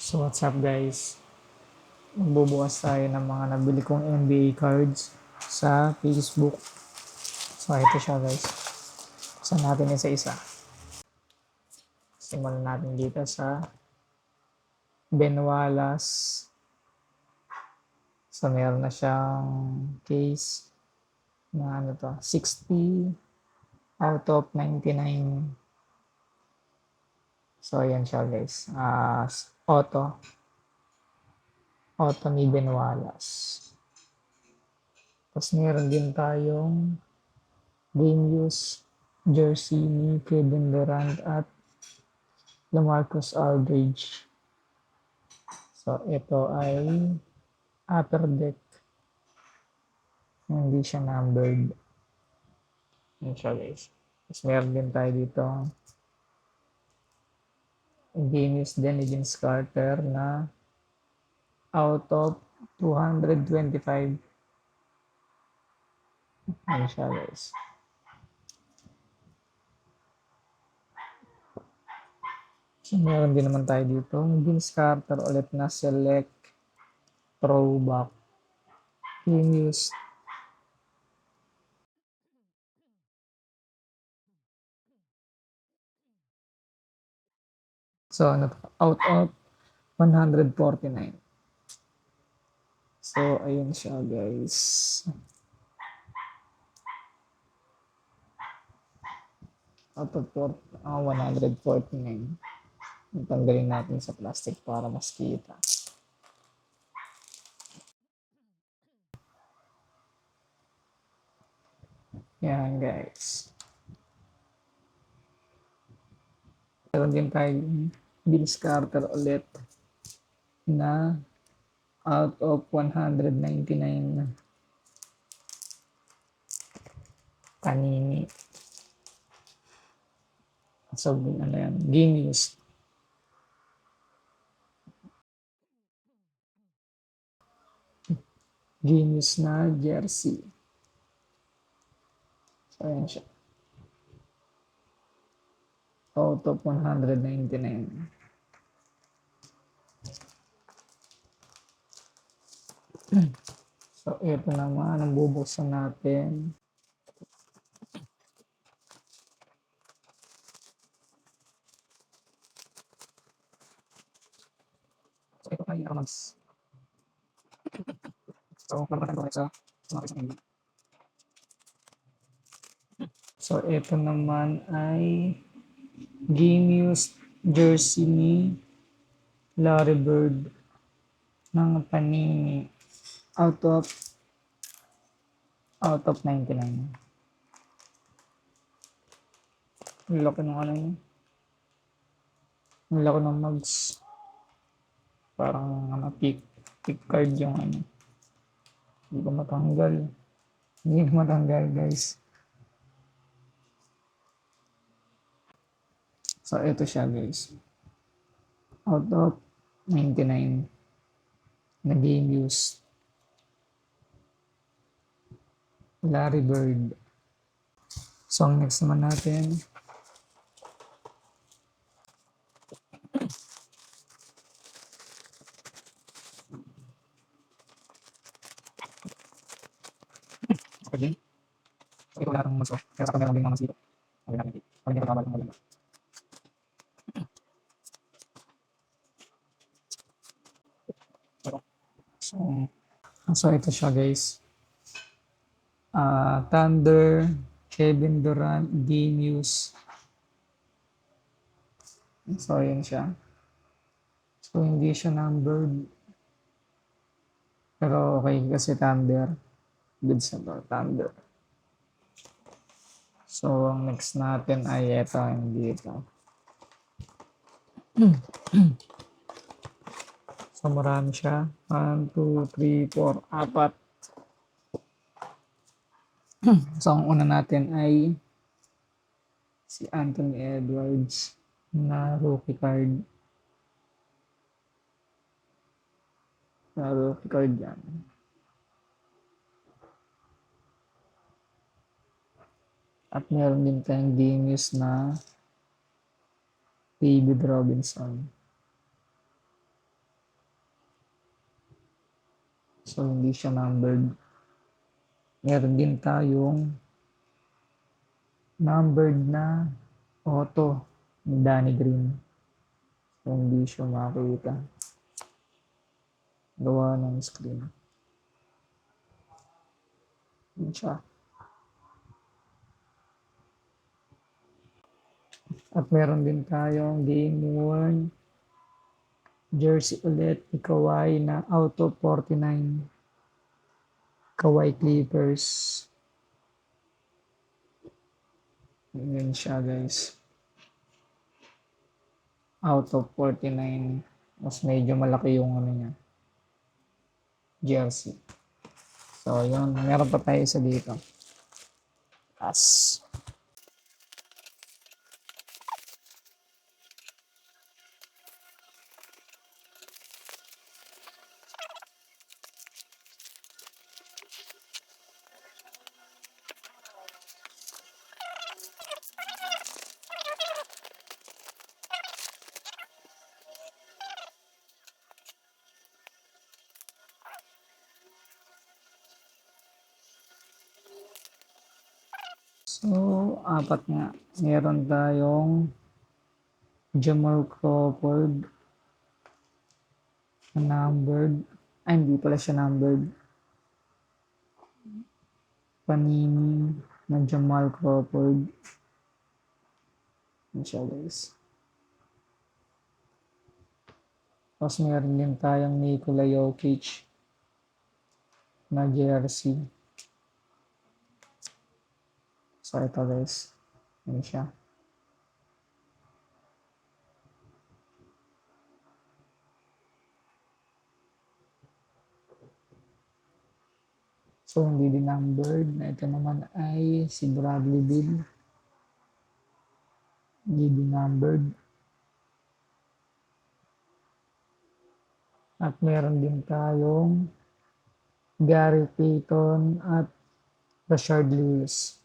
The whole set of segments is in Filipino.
So what's up guys? Magbubukas tayo ng mga nabili kong NBA cards sa Facebook. So ito siya guys. Saan natin isa-isa. Simulan natin dito sa Ben Wallace. So meron na siyang case na 60 out of 99. So ayan siya guys. Auto. Auto ni Ben Wallace. Tapos meron din tayong game use jersey ni Kevin Durant at LaMarcus Aldridge. So, ito ay upper deck. Hindi siya numbered. Yan siya guys. Tapos meron din tayo dito game use din ni Vince Carter na out of 225. Yan siya guys. So, meron din naman tayo dito Vince Carter ulit na select throwback game use. So, out of 149. So, ayun siya guys. Out of 149. Tanggalin natin sa plastic para mas kita. Yan guys. Meron din tayong Vince Carter ulit na out of 199 Panini. So, ano yan? Genius. Genius na jersey. So, ayan siya. Out of 199. So, ito naman ang bubuksan natin. So, ito ay Rams. So, parang ko sa mga isang. So, ito naman ay Genius jersey ni Larry Bird ng Panini out of 99. Ang laki ng ano yun. Ang laki ng mugs. Parang pick card yung ano. Hindi ko matanggal. Hindi ko matanggal guys. So, ito siya guys. Out of 99 na game use. Larry Bird. So, ang next naman natin. Okay. So, ito wala kang mugs. Kaya sa kamera din mga sito. Okay natin. Pag hindi nakabalik ng maganda. So, ito siya guys. Thunder, Kevin Durant, Genius. So, yun siya. So, hindi siya numbered. Pero okay kasi Thunder. Good sa Thunder. So, ang next natin ay ito, hindi ito. So, marami siya. 1, 2, 3, 4, 4. So, ang una natin ay si Anthony Edwards na rookie card. Na rookie card yan. At meron din tayong genius na David Robinson. So, hindi siya numbered. Meron din tayong numbered na auto ni Danny Green. So, hindi siya makita. Gawa ng screen. Yun siya. At meron din tayong game worn jersey ulit ni Kawhi na auto 49. Kawhi Clippers. Yun siya guys. Out of 49. Mas medyo malaki yung ano niya. Jersey. So yun. Meron pa tayo isa dito. As. So, apat nga. Meron tayong Jamal Crawford na numbered. Ay, hindi pala siya numbered. Panini na Jamal Crawford. Yan siya guys. Tapos meron din tayong Nikola Jokic na jersey. So ito guys. Yan siya. So hindi din numbered. Ito naman ay si Bradley Beal. Hindi din numbered. At meron din tayong Gary Payton at Rashard Lewis.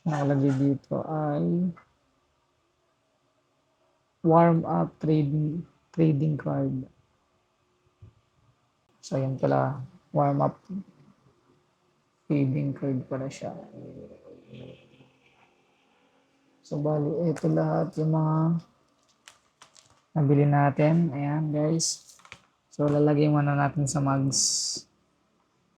Nakalagay dito ay warm-up trading card. So yan pala, warm-up trading card pala siya. So bali, ito lahat yung mga nabili natin. Ayan guys. So lalagay muna natin sa mugs.